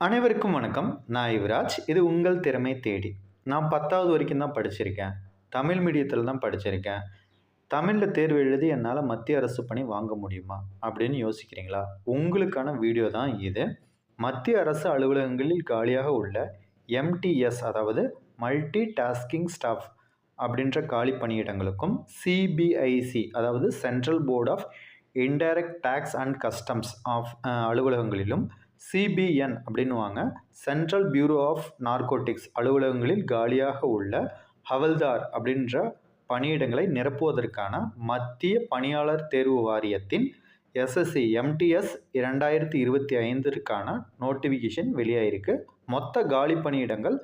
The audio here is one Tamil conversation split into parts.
அனைவருக்கும் வணக்கம். நான் யுவராஜ். இது உங்கள் திறமை தேடி. நான் 10வது வரைக்கும் தான் படிச்சிருக்கேன். தமிழ் மீடியத்தில தான் படிச்சிருக்கேன். தமிழ்ல தேர்வு எழுதி என்னால மத்திய அரசு பணி வாங்க முடியுமா? அப்படின்னு யோசிக்கிறீங்களா? உங்களுக்கான வீடியோ தான் இது. மத்திய அரசு அலுவலகங்களில் காலியாக உள்ள எம்டிஎஸ் அதாவது மல்டி டாஸ்கிங் ஸ்டாஃப் அப்படின்ற காலி பணியிடங்களுக்கும் சிபிஐசி அதாவது central board of indirect tax and customs of அலுவலகங்களிலும் சிபிஎன் அப்படின்னுவாங்க சென்ட்ரல் பியூரோ ஆஃப் நார்கோட்டிக்ஸ் அலுவலகங்களில் காலியாக உள்ள ஹவல்தார் அப்படின்ற பணியிடங்களை நிரப்புவதற்கான மத்திய பணியாளர் தேர்வு வாரியத்தின் எஸ்எஸ்சி எம்டிஎஸ் 2025ற்கான நோட்டிஃபிகேஷன் வெளியாயிருக்கு. மொத்த காலி பணியிடங்கள்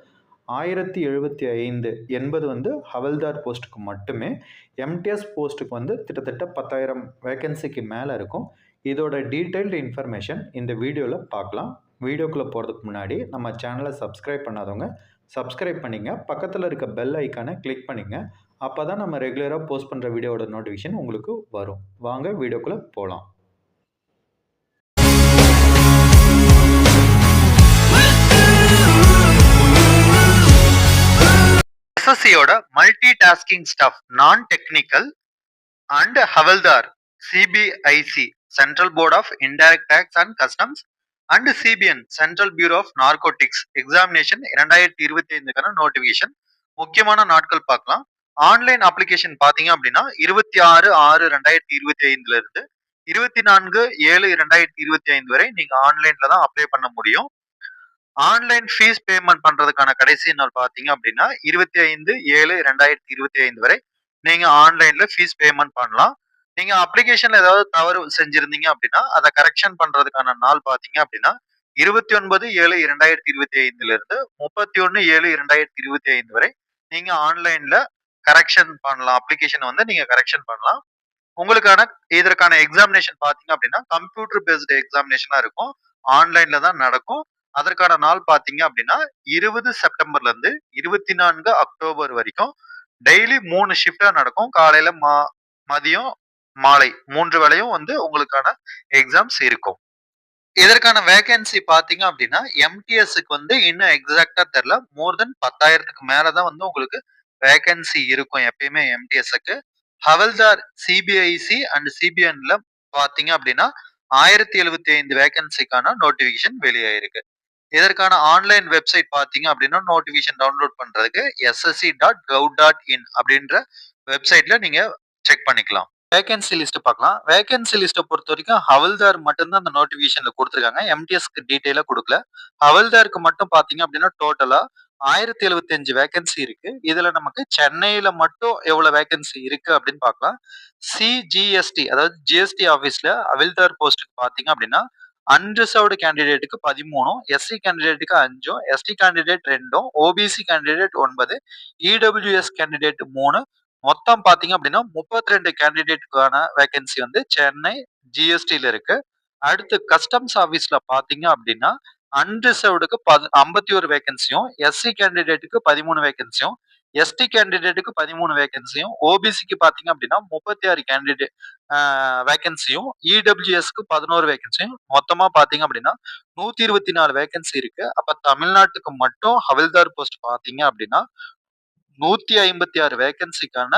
1075 என்பது ஹவல்தார் போஸ்ட்டுக்கு மட்டுமே. எம்டிஎஸ் போஸ்ட்டுக்கு கிட்டத்தட்ட 10,000 வேகன்சிக்கு மேலே இருக்கும். இதோட டீட்டெயில்டு இன்ஃபர்மேஷன் இந்த வீடியோவில் பார்க்கலாம். வீடியோக்குள்ளே போகிறதுக்கு முன்னாடி நம்ம சேனலை சப்ஸ்கிரைப் பண்ணாதவங்க சப்ஸ்கிரைப் பண்ணிங்க, பக்கத்தில் இருக்க பெல் ஐக்கானை கிளிக் பண்ணிங்க. அப்போ தான் நம்ம ரெகுலராக போஸ்ட் பண்ணுற வீடியோவோட நோட்டிஃபிகேஷன் உங்களுக்கு வரும். வாங்க வீடியோக்குள்ளே போகலாம். எஸ்எஸ்சியோட multi tasking staff non technical and havaldar CBIC central board of indirect tax and customs and CBN central bureau of narcotics examination 2025க்கான நோட்டிபிகேஷன். முக்கியமான நாட்கள் பார்க்கலாம். ஆன்லைன் அப்ளிகேஷன் பாத்தீங்க அப்படின்னா 26/6/2025 இருந்து 24/7/2025 வரை நீங்க ஆன்லைன்ல தான் அப்ளை பண்ண முடியும். ஆன்லைன் ஃபீஸ் பேமெண்ட் பண்றதுக்கான கடைசி நாள் பாத்தீங்க அப்படின்னா 25/7/2025 வரை நீங்க ஆன்லைன்ல ஃபீஸ் பேமெண்ட் பண்ணலாம். நீங்க அப்ளிகேஷன்ல ஏதாவது தவறு செஞ்சிருந்தீங்க அப்படின்னா அதை கரெக்ஷன் பண்றதுக்கான நாள் பாத்தீங்க அப்படின்னா 29/7/2025 இருந்து 31/7/2025 வரை நீங்க ஆன்லைன்ல கரெக்ஷன் பண்ணலாம். அப்ளிகேஷன் நீங்க கரெக்ஷன் பண்ணலாம். உங்களுக்கான இதற்கான எக்ஸாமினேஷன் பாத்தீங்க அப்படின்னா கம்ப்யூட்டர் பேஸ்டு எக்ஸாமினேஷனா இருக்கும். ஆன்லைன்ல தான் நடக்கும். அதற்கான நாள் பாத்தீங்க அப்படின்னா 20 செப்டம்பர்ல இருந்து 24 அக்டோபர் வரைக்கும் டெய்லி 3 ஷிஃப்டா நடக்கும். காலையில மதியம் மாலை 3 வேளையும் உங்களுக்கான எக்ஸாம்ஸ் இருக்கும். இதற்கான வேகன்சி பாத்தீங்க அப்படின்னா எம்டிஎஸ்க்கு இன்னும் எக்ஸாக்டா தெரியல. மோர் தென் 10,000க்கு மேலதான் உங்களுக்கு வேகன்சி இருக்கும் எப்பயுமே எம்டிஎஸ்க்கு. ஹவல்தார் சிபிஐசி அண்ட் சிபிஎன்ல பாத்தீங்க அப்படின்னா 1075 வேகன்சிக்கான நோட்டிபிகேஷன் வெளியாயிருக்கு. இதற்கான ஆன்லைன் வெப்சைட் பாத்தீங்க அப்படின்னா நோட்டிபிகேஷன் டவுன்லோட் பண்றதுக்கு ssc.gov.in அப்படின்ற வெப்சைட்ல நீங்க செக் பண்ணிக்கலாம். வேகன்சி லிஸ்ட் பார்க்கலாம். வேகன்சி லிஸ்ட்டை பொறுத்த வரைக்கும் ஹவல்தார் மட்டும்தான் அந்த நோட்டிபிகேஷன்ல கொடுத்துருக்காங்க. எம்டிஎஸ்க்கு டீட்டெயிலா கொடுக்கல. ஹவல்தாருக்கு மட்டும் பாத்தீங்க அப்படின்னா டோட்டலா 1075 வேகன்சி இருக்கு. இதுல நமக்கு சென்னையில மட்டும் எவ்வளவு வேகன்சி இருக்கு அப்படின்னு பார்க்கலாம். சிஜிஎஸ்டி அதாவது ஜிஎஸ்டி ஆபீஸ்ல ஹவல்தார் போஸ்ட்டுக்கு பாத்தீங்க அப்படின்னா அன்ரிசர்வ்டு கேண்டிடேட்டுக்கு 13, எஸ்சி கேண்டிடேட்டுக்கு 5, ST candidate 2, OBC candidate 9, EWS candidate 3, மொத்தம் பாத்தீங்க அப்படின்னா 32 கேண்டிடேட்டுக்கான வேகன்சி சென்னை ஜிஎஸ்டில இருக்கு. அடுத்து கஸ்டம்ஸ் ஆபீஸ்ல பாத்தீங்க அப்படின்னா அன்ரிசர்வ்டுக்கு 51 வேகன்சியும், எஸ்சி கேண்டிடேட்டுக்கு 13 வேகன்சியும், எஸ்டி கேண்டிடேட்டுக்கு 13 வேகன்சியும், ஓபிசிக்கு பாத்தீங்க அப்படின்னா 36 கேண்டிடேட் வேகன்சியும், இடபிள்யூஎஸ்க்கு 11 வேகன்சியும், மொத்தமா பாத்தீங்க அப்படின்னா 124 வேகன்சி இருக்கு. அப்ப தமிழ்நாட்டுக்கு மட்டும் ஹவல்தார் போஸ்ட் பாத்தீங்க அப்படின்னா 156 வேகன்சிக்கான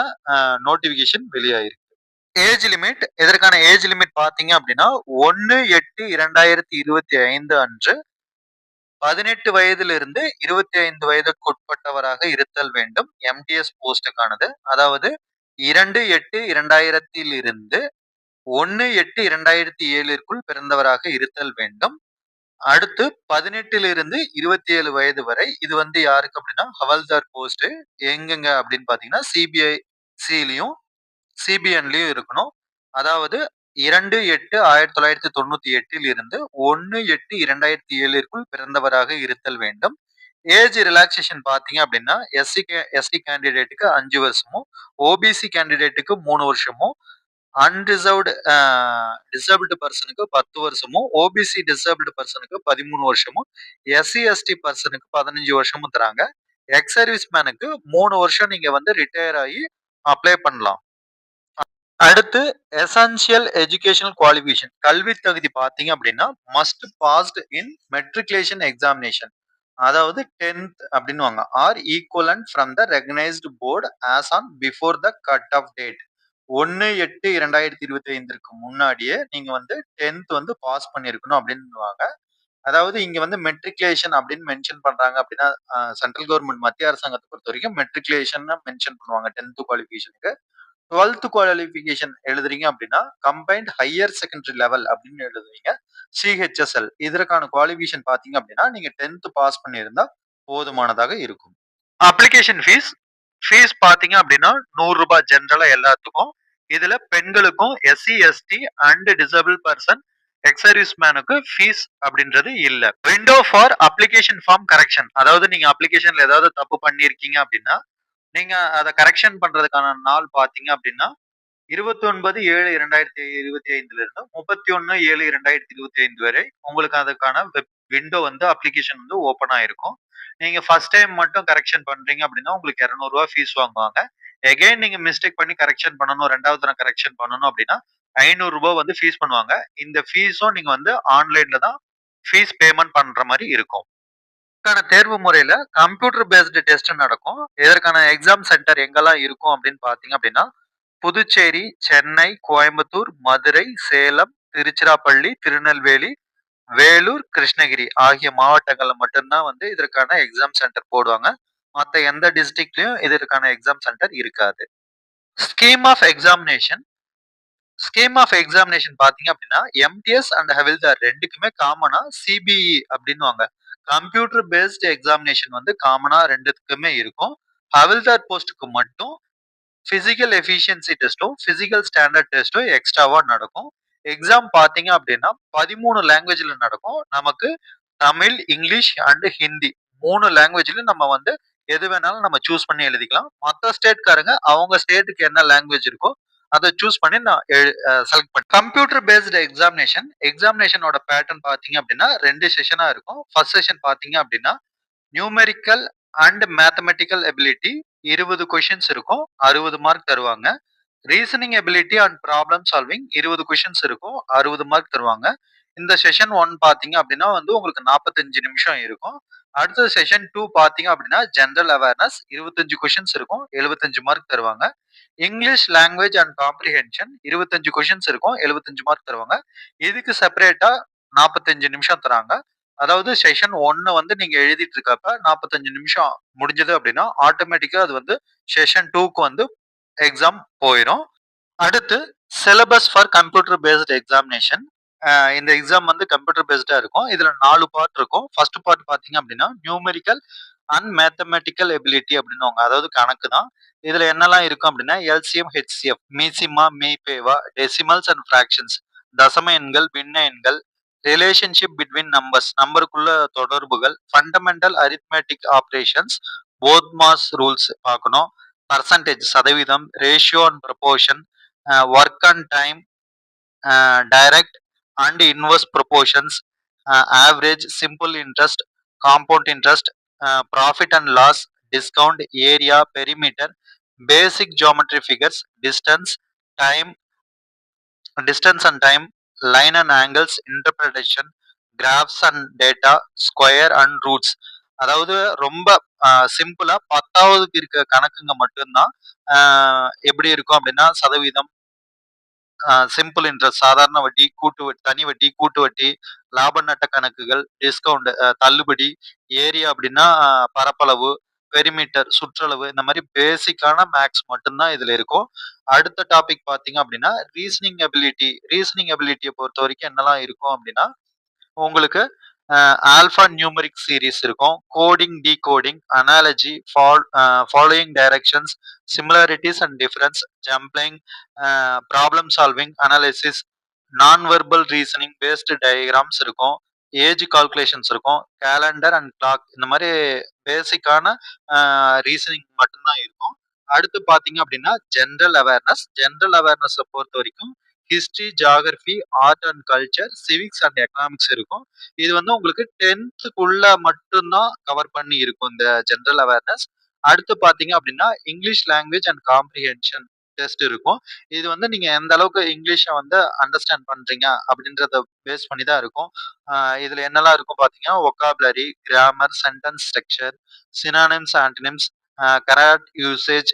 நோட்டிபிகேஷன் வெளியாயிருக்கு. ஏஜ் லிமிட் இதற்கான ஏஜ் லிமிட் பாத்தீங்க அப்படின்னா 1/8/2025 அன்று 18 வயதிலிருந்து 25 வயதுக்கு உட்பட்டவராக இருத்தல் வேண்டும். எம்டிஎஸ் போஸ்டுக்கானது. அதாவது 2/8/2000 இருந்து 1/8/2007 பிறந்தவராக இருத்தல் வேண்டும். அடுத்து 18 இருந்து 27 வயது வரை இது யாருக்கு அப்படின்னா ஹவல்தார் போஸ்ட் எங்கெங்க அப்படின்னு பாத்தீங்கன்னா சிபிஐசிலையும் சிபிஎன்லயும் இருக்கணும். அதாவது 2/8/1998 இருந்து 1/8/2007 பிறந்தவராக இருத்தல் வேண்டும். ஏஜ் ரிலாக்சேஷன் பாத்தீங்க அப்படின்னா எஸ்டி கேண்டிடேட்டுக்கு 5 வருஷமும், ஓபிசி கேண்டிடேட்டுக்கு 3 வருஷமும், அன்ரிசர்வ்டு டிசபிள்டு பர்சனுக்கு 10 வருஷமும், ஓபிசி டிசபிள்டு பர்சனுக்கு 13 வருஷமும், எஸ்சி எஸ்டி பர்சனுக்கு 15 வருஷமும் தராங்க. எக்ஸ் சர்வீஸ் மேனுக்கு 3 வருஷம் நீங்க ரிட்டையர் ஆகி அப்ளை பண்ணலாம். அடுத்து எசென்ஷியல் எஜுகேஷனல் குவாலிஃபிகேஷன். கல்வி தகுதி பார்த்தீங்க அப்படின்னா, must passed in matriculation examination. அதாவது 10th அப்படின்னுவாங்க. Or equivalent from the recognised board as on before the cut off date. 1/8/2025க்கு முன்னாடியே நீங்க வந்து 10th வந்து பாஸ் பண்ணியிருக்கணும் அப்படின்னுவாங்க. அதாவது இங்க வந்து மெட்ரிகுலேஷன் அப்படின்னு மென்ஷன் பண்றாங்க அப்படின்னா, சென்ட்ரல் கவர்ன்மெண்ட் மத்திய அரசாங்கத்த பொறுத்தவரைக்கும் மெட்ரிகுலேஷன் மென்ஷன் பண்ணுவாங்க 10th குவாலிஃபிகேஷனுக்கு. 12th குவாலிஃபிகேஷன் எழுதுறீங்க அப்படின்னா, கம்பைன்ட் ஹையர் செகண்டரி லெவல் அப்படின்னு எழுதுவீங்க. சிஹெச்எஸ்எல். இதற்கான குவாலிஃபிகேஷன் பார்த்தீங்க அப்படின்னா, நீங்க 10th பாஸ் பண்ணியிருந்தா போதுமானதாக இருக்கும். அப்ளிகேஷன் ஃபீஸ் ஃபீஸ் பார்த்தீங்க அப்படின்னா ரூ. 100 ஜெனரலா எல்லாத்துக்கும். இதுல பெண்களுக்கும் SC, ST and disable person ex service மேனுக்கு ஃபீஸ் அப்படின்றது இல்ல. Window for application form correction. அதாவது நீங்க அப்ளிகேஷன்ல ஏதாவது தப்பு பண்ணியிருக்கீங்க அப்படின்னா, நீங்க அத கரெக்ஷன் பண்றதுக்கான நாள் பார்த்தீங்க அப்படின்னா, 29/7/2025 இருந்து 31/7/2025 வரை உங்களுக்கு அதுக்கான விண்டோ வந்து அப்ளிகேஷன் வந்து ஓப்பன் ஆயிருக்கும். நீங்க ஃபர்ஸ்ட் டைம் மட்டும் கரெக்ஷன் பண்றீங்க அப்படின்னா உங்களுக்கு ரூ. 200 ஃபீஸ் வாங்குவாங்க. எகைன் நீங்க மிஸ்டேக் பண்ணி கரெக்ஷன் பண்ணணும், 2வது தடவ கரெக்ஷன் பண்ணணும் அப்படின்னா ரூ. 500 வந்து ஃபீஸ் பண்ணுவாங்க. இந்த ஃபீஸும் நீங்க வந்து ஆன்லைன்ல தான் ஃபீஸ் பேமெண்ட் பண்ற மாரி இருக்கும். இதற்கான தேர்வு முறையில கம்ப்யூட்டர் பேஸ்டு டெஸ்ட் நடக்கும். இதற்கான எக்ஸாம் சென்டர் எங்கெல்லாம் இருக்கும் அப்படின்னு பார்த்தீங்க அப்படின்னா, புதுச்சேரி, சென்னை, கோயம்புத்தூர், மதுரை, சேலம், திருச்சிராப்பள்ளி, திருநெல்வேலி, வேலூர், கிருஷ்ணகிரி ஆகிய மாவட்டங்கள்ல மட்டும் தான் வந்து இதற்கான எக்ஸாம் சென்டர் போடுவாங்க. மத்த எந்த டிஸ்ட்ரிக்ட்லயும் இதற்கான எக்ஸாம் சென்டர் இருக்காது. ஸ்கீம் ஆஃப் எக்ஸாமினேஷன் பார்த்தீங்க அப்படின்னா, எம்டிஎஸ் அண்ட் ஹவில்தார் 2க்குமே காமனா சிபிஇ அப்படின்னுவாங்க. கம்ப்யூட்டர் பேஸ்டு எக்ஸாமினேஷன் வந்து காமனா 2த்துக்குமே இருக்கும். ஹவில்தார் போஸ்ட்டுக்கு மட்டும் பிசிக்கல் எஃபிஷியன்சி டெஸ்ட்டும், பிசிக்கல் ஸ்டாண்டர்ட் டெஸ்ட்டும் எக்ஸ்ட்ராவா நடக்கும். எக்ஸாம் பார்த்தீங்க அப்படின்னா 13 லாங்குவேஜ்ல நடக்கும். நமக்கு தமிழ், இங்கிலீஷ் அண்ட் ஹிந்தி 3 லாங்குவேஜ்ல நம்ம வந்து எது வேணாலும் நம்ம சூஸ் பண்ணி எழுதிக்கலாம். மத்த ஸ்டேட்காரங்க அவங்க ஸ்டேட்டுக்கு என்ன லாங்குவேஜ் இருக்கோ அத சூஸ் பண்ணி நான் செலக்ட் பண்ணேன். கம்ப்யூட்டர் பேஸ்டு எக்ஸாமினேஷனோட பேட்டர்ன் பார்த்தீங்க அப்படின்னா 2 செஷனா இருக்கும். ஃபர்ஸ்ட் செஷன் பார்த்தீங்க அப்படின்னா numerical and mathematical ability 20 questions இருக்கும். 60 மார்க் தருவாங்க. Reasoning ability and problem solving 20 questions இருக்கும். 60 மார்க் தருவாங்க. இந்த செஷன் 1 பார்த்தீங்க அப்படின்னா வந்து உங்களுக்கு 45 நிமிஷம் இருக்கும். அடுத்த செஷன் 2 பார்த்தீங்க அப்படின்னா ஜெனரல் அவேர்னஸ் 25 கொஸ்டின்ஸ் இருக்கும். 75 மார்க் தருவாங்க. English language and comprehension 25 questions இருக்கும். 75 மார்க் தருவாங்க. இதுக்கு செப்பரேட்டா 45 நிமிஷம் தராங்க. அதாவது செஷன் 1 வந்து நீங்க எழுதிட்டு இருக்கப்ப 45 நிமிஷம் முடிஞ்சது அப்படின்னா ஆட்டோமேட்டிக்கா அது வந்து செஷன் 2க்கு வந்து எக்ஸாம் போயிரும். அடுத்து syllabus for computer based examination. இந்த எக்ஸாம் வந்து கம்ப்யூட்டர் பேஸ்டா இருக்கும். இதுல 4 பார்ட் இருக்கும். ஃபர்ஸ்ட் பார்ட் பார்த்தீங்க அப்படின்னா நியூமெரிக்கல் அண்ட் மேத்தமெட்டிக்கல் எபிலிட்டி அப்படின்னுவாங்க. அதாவது கணக்கு தான். இதுல என்னெல்லாம் இருக்கும் அப்படின்னா எல்சிஎம், ஹெச்சிஎஃப், மீசிமா, மீபேவா, டெசிமல்ஸ் அண்ட் ஃபிராக்ஷன்ஸ், தசம எண்கள், பின்ன எண்கள், ரிலேஷன்ஷிப் பிட்வீன் நம்பர்ஸ், நம்பருக்குள்ள தொடர்புகள், fundamental arithmetic operations, BODMAS rules பார்க்கணும். பர்சன்டேஜ் சதவீதம், ratio and proportion, work and time, direct and inverse proportions, average, simple interest, compound interest, profit and loss, discount, area, perimeter, basic geometry figures, time distance and time, line and angles, interpretation, graphs and data, square and roots. அதாவது ரொம்ப சிம்பிளா 10வதுக்கு இருக்க கணக்குங்க மட்டும்தான் எப்படி இருக்கும் அப்படின்னா சதவீதம், சிம்பிள் இன்ட்ரெஸ்ட் சாதாரண வட்டி, கூட்டு வட்டி, தனி வட்டி, கூட்டு வட்டி, லாப நட்ட கணக்குகள், டிஸ்கவுண்ட் தள்ளுபடி, ஏரியா அப்படின்னா பரப்பளவு, பெரிமீட்டர் சுற்றளவு, இந்த மாதிரி பேசிக்கான மேக்ஸ் மட்டும்தான் இதுல இருக்கும். அடுத்த டாபிக் பாத்தீங்க அப்படின்னா ரீசனிங் எபிலிட்டியை பொறுத்த வரைக்கும் என்னெல்லாம் இருக்கும் அப்படின்னா உங்களுக்கு ஆல்பா நியூமரிக் சீரிஸ் இருக்கும். Coding, decoding, analogy, following directions, similarities and difference, jumbling, problem solving, analysis, நான் வெர்பல் ரீசனிங் பேஸ்டு டயக்ராம்ஸ் இருக்கும். ஏஜ் கால்குலேஷன்ஸ் இருக்கும். கேலண்டர் அண்ட் கிளாக், இந்த மாதிரி பேசிக்கான ரீசனிங் மட்டும்தான் இருக்கும். அடுத்து பாத்தீங்க அப்படின்னா ஜென்ரல் அவேர்னஸ் பொறுத்த வரைக்கும் history, geography, art and culture, civics and economics இருக்கும். இது வந்து உங்களுக்கு 10th மட்டும்தான் கவர் பண்ணி இருக்கும் இந்த ஜென்ரல் அவேர்னஸ். அடுத்து பாத்தீங்க அப்படின்னா English language and comprehension test இருக்கும். இது வந்து நீங்க எந்த அளவுக்கு இங்கிலீஷ வந்து அண்டர்ஸ்டாண்ட் பண்றீங்க அப்படின்றத பேஸ் பண்ணி தான் இருக்கும். அ இதுல என்னலாம் இருக்கும் பார்த்தீங்கன்னா, vocabulary, grammar, sentence structure, synonyms, antonyms, correct usage,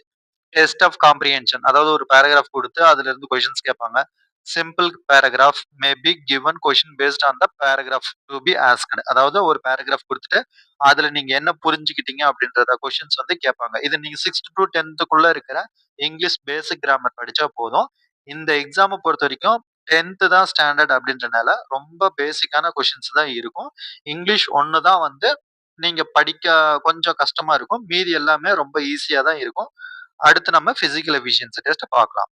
test of comprehension. அதாவது ஒரு பேராகிராஃப் குடுத்து அதிலிருந்து கொஸ்டின்ஸ் கேட்பாங்க. Simple paragraph may be given question based on the paragraph to be asked. அதாவது ஒரு பேராகிராஃப் குடுத்துட்டு, அதுல நீங்க என்ன புரிஞ்சுக்கிட்டீங்க அப்படின்றத கொஸ்டின்ஸ் வந்து கேட்பாங்க. இது நீங்க 6த் டூ 10த்துக்குள்ள இருக்கிற இங்கிலீஷ் பேசிக் கிராமர் படிச்சா போதும். இந்த எக்ஸாம பொறுத்தவரைக்கும் 10த் தான் ஸ்டாண்டர்ட் அப்படின்றனால ரொம்ப பேசிக்கான கொஸ்டின்ஸ் தான் இருக்கும். இங்கிலீஷ் 1 தான் வந்து நீங்க படிக்க கொஞ்சம் கஷ்டமா இருக்கும். மீதி எல்லாமே ரொம்ப ஈஸியா தான் இருக்கும். அடுத்து நம்ம பிசிக்கல் எஃபிஷியன்சி டெஸ்ட் பார்க்கலாம்.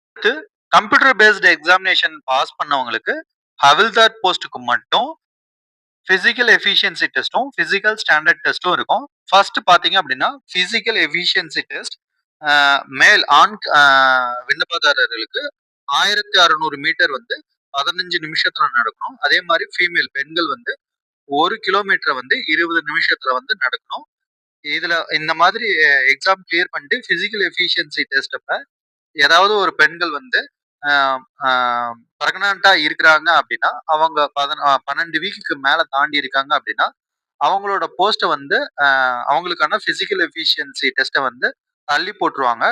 அடுத்து கம்ப்யூட்டர் பேஸ்டு எக்ஸாமினேஷன் பாஸ் பண்ணவங்களுக்கு ஹவில்தார் போஸ்ட்டுக்கு மட்டும் பிசிக்கல் எஃபிஷியன்சி டெஸ்ட்டும் பிசிக்கல் ஸ்டாண்டர்ட் டெஸ்ட்டும் இருக்கும். ஃபர்ஸ்ட் பாத்தீங்க அப்படின்னா பிசிக்கல் எஃபிஷியன்சி டெஸ்ட் மேல் ஆண் விண்ணப்பதாரர்களுக்கு 1600 மீட்டர் வந்து 15 நிமிஷத்துல நடக்கணும். அதே மாதிரி ஃபீமேல் பெண்கள் வந்து 1 கிலோமீட்டர் வந்து 20 நிமிஷத்துல வந்து நடக்கணும். இதுல இந்த மாதிரி எக்ஸாம் கிளியர் பண்ணிட்டு பிசிக்கல் எஃபிஷியன்சி டெஸ்ட் அப்ப ஏதாவது ஒரு பெண்கள் வந்து பிரெக்னண்டா இருக்கிறாங்க அப்படின்னா அவங்க 12 வீக்குக்கு மேல தாண்டி இருக்காங்க அப்படின்னா அவங்களோட போஸ்ட்டை வந்து அவங்களுக்கான பிசிக்கல் எஃபிஷியன்சி டெஸ்ட்டை வந்து தள்ளி போட்டுருவாங்க.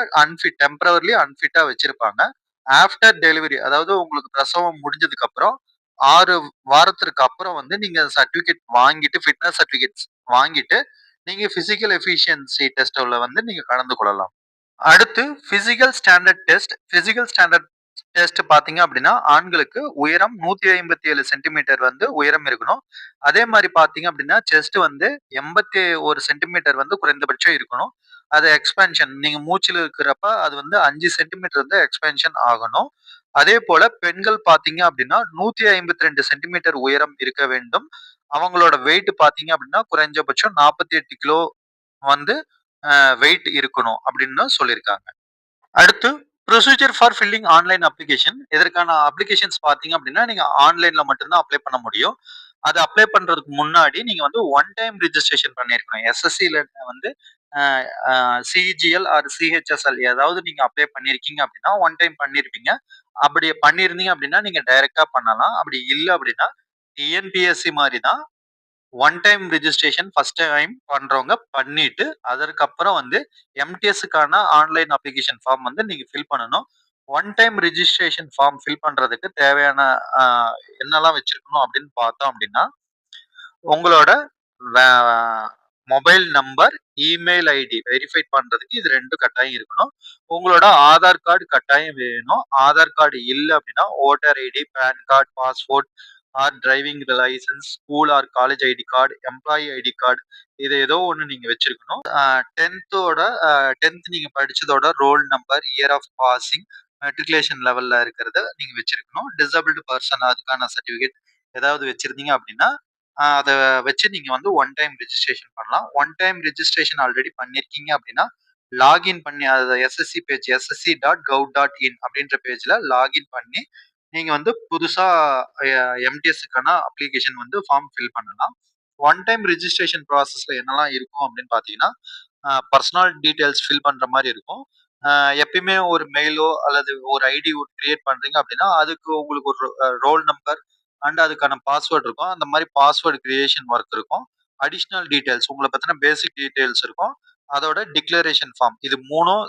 டெம்பரவர்லி அன்ஃபிட்டா வச்சிருப்பாங்க. ஆஃப்டர் டெலிவரி அதாவது உங்களுக்கு பிரசவம் முடிஞ்சதுக்கு அப்புறம் 6 வாரத்திற்கு அப்புறம் வந்து நீங்க சர்டிபிகேட் வாங்கிட்டு ஃபிட்னஸ் சர்டிபிகேட்ஸ் வாங்கிட்டு நீங்க பிசிக்கல் எஃபிஷியன்சி டெஸ்ட்ல வந்து நீங்க கலந்து கொள்ளலாம். அடுத்து physical standard test. Physical standard test பாத்தீங்க அப்படின்னா ஆண்களுக்கு உயரம் 157 சென்டிமீட்டர் வந்து உயரம் இருக்கணும். அதே மாதிரி பாத்தீங்க அப்படின்னா செஸ்ட் வந்து 81 சென்டிமீட்டர் வந்து குறைந்தபட்சம் இருக்கணும். அது எக்ஸ்பென்ஷன் நீங்க மூச்சில் இருக்கிறப்ப அது வந்து 5 சென்டிமீட்டர் வந்து எக்ஸ்பென்ஷன் ஆகணும். அதே போல பெண்கள் பாத்தீங்க அப்படின்னா 152 சென்டிமீட்டர் உயரம் இருக்க வேண்டும். அவங்களோட வெயிட் பாத்தீங்க அப்படின்னா குறைஞ்சபட்சம் 48 கிலோ வந்து வெயிட் இருக்கணும் அப்படின்னு சொல்லியிருக்காங்க. அடுத்து procedure for filling online application. இதற்கான அப்ளிகேஷன்ஸ் பார்த்தீங்க அப்படின்னா நீங்க ஆன்லைன்ல மட்டும்தான் அப்ளை பண்ண முடியும். அது அப்ளை பண்றதுக்கு முன்னாடி நீங்க வந்து ஒன் டைம் ரிஜிஸ்ட்ரேஷன் பண்ணியிருக்கணும். எஸ்எஸ்சில வந்து சிஜிஎல் ஆர் சிஹெச்எஸ்எல் ஏதாவது நீங்க அப்ளை பண்ணியிருக்கீங்க அப்படின்னா ஒன் டைம் பண்ணியிருப்பீங்க. அப்படி பண்ணியிருந்தீங்க அப்படின்னா நீங்க டைரக்டா பண்ணலாம். அப்படி இல்லை அப்படின்னா டிஎன்பிஎஸ்சி மாதிரி தான் one time registration first time பண்றவங்க பண்ணிட்டு அதற்கப்புறம் வந்து எம்டிஎஸ்க்கான ஆன்லைன் அப்ளிகேஷன் ஃபார்ம் வந்து நீங்க ஃபில் பண்ணணும். One time registration form fill பண்றதுக்கு தேவையான என்னெல்லாம் வச்சிருக்கணும் அப்படின்னு பார்த்தோம் அப்படின்னா உங்களோட mobile number, email ID verify பண்றதுக்கு இது 2 கட்டாயம் இருக்கணும். உங்களோட ஆதார் கார்டு கட்டாயம் வேணும். ஆதார் கார்டு இல்லை அப்படின்னா voter ID, PAN card, passport or driving licence, school or college ID card, employee ID card இது ஏதோ ஒன்று நீங்க வச்சிருக்கணும். 10th நீங்க படிச்சதோட roll number, year of passing, matriculation லெவல்ல இருக்கிறத நீங்க வச்சிருக்கணும். டிசபிள்டு பர்சன் அதுக்கான சர்டிபிகேட் ஏதாவது வச்சிருந்தீங்க அப்படின்னா அதை வச்சு நீங்க வந்து ஒன் டைம் ரிஜிஸ்ட்ரேஷன் பண்ணலாம். ஒன் டைம் ரிஜிஸ்ட்ரேஷன் ஆல்ரெடி பண்ணிருக்கீங்க அப்படின்னா லாகின் பண்ணி அதை எஸ்எஸ்சி பேஜ் ssc.gov.in அப்படின்ற பேஜ்ல லாகின் பண்ணி நீங்க வந்து புதுசா எம்டிஎஸ்க்கான அப்ளிகேஷன் வந்து ஃபார்ம் ஃபில் பண்ணலாம். ஒன் டைம் ரிஜிஸ்ட்ரேஷன் ப்ராசஸ்ல என்னெல்லாம் இருக்கும் அப்படின்னு பாத்தீங்கன்னா பர்சனல் டீடைல்ஸ் ஃபில் பண்ற மாதிரி இருக்கும். எப்பயுமே ஒரு மெயிலோ அல்லது ஒரு ஐடி கிரியேட் பண்றீங்க அப்படின்னா அதுக்கு உங்களுக்கு ஒரு ரோல் நம்பர் அண்ட் அதுக்கான பாஸ்வேர்டு இருக்கும். அந்த மாதிரி பாஸ்வேர்டு கிரியேஷன் ஒர்க் இருக்கும். அடிஷ்னல் டீடைல்ஸ் உங்களை பத்தின பேசிக் டீடைல்ஸ் இருக்கும். அதோட டிக்ளரேஷன் ஃபார்ம் இது 3ம்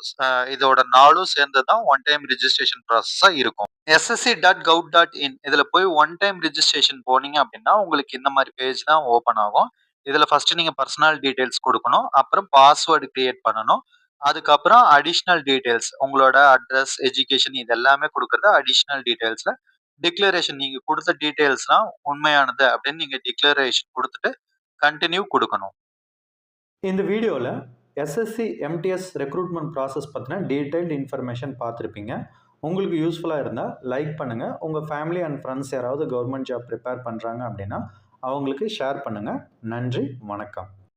இதோட 4ம் சேர்ந்தது தான் ஒன் டைம் ரிஜிஸ்ட்ரேஷன் ப்ராசஸா இருக்கும். ssc.gov.in இதுல போய் ஒன் டைம் ரிஜிஸ்ட்ரேஷன் போனீங்க அப்படின்னா உங்களுக்கு இந்த மாதிரி பேஜ் தான் ஓப்பன் ஆகும். இதுல ஃபர்ஸ்ட் நீங்க பர்சனல் டீடைல்ஸ் கொடுக்கணும். அப்புறம் பாஸ்வேர்டு கிரியேட் பண்ணணும். அதுக்கப்புறம் அடிஷ்னல் டீடைல்ஸ் உங்களோட அட்ரஸ், எஜுகேஷன் இது எல்லாமே கொடுக்கறது அடிஷ்னல் டீடைல்ஸ்ல. டிக்ளரேஷன் நீங்க கொடுத்த டீடைல்ஸ்லாம் உண்மையானது அப்படின்னு நீங்க டிக்ளரேஷன் கொடுத்துட்டு கண்டினியூ கொடுக்கணும். இந்த வீடியோவில் எஸ்எஸ்சி எம்டிஎஸ் ரெக்ரூட்மெண்ட் ப்ராசஸ் பற்றின டீட்டெயில்டு இன்ஃபர்மேஷன் பார்த்துருப்பீங்க. உங்களுக்கு யூஸ்ஃபுல்லாக இருந்தால் லைக் பண்ணுங்கள். உங்கள் ஃபேமிலி அண்ட் ஃப்ரெண்ட்ஸ் யாராவது கவர்மெண்ட் ஜாப் ப்ரிப்பேர் பண்ணுறாங்க அப்படின்னா அவங்களுக்கு ஷேர் பண்ணுங்கள். நன்றி, வணக்கம்.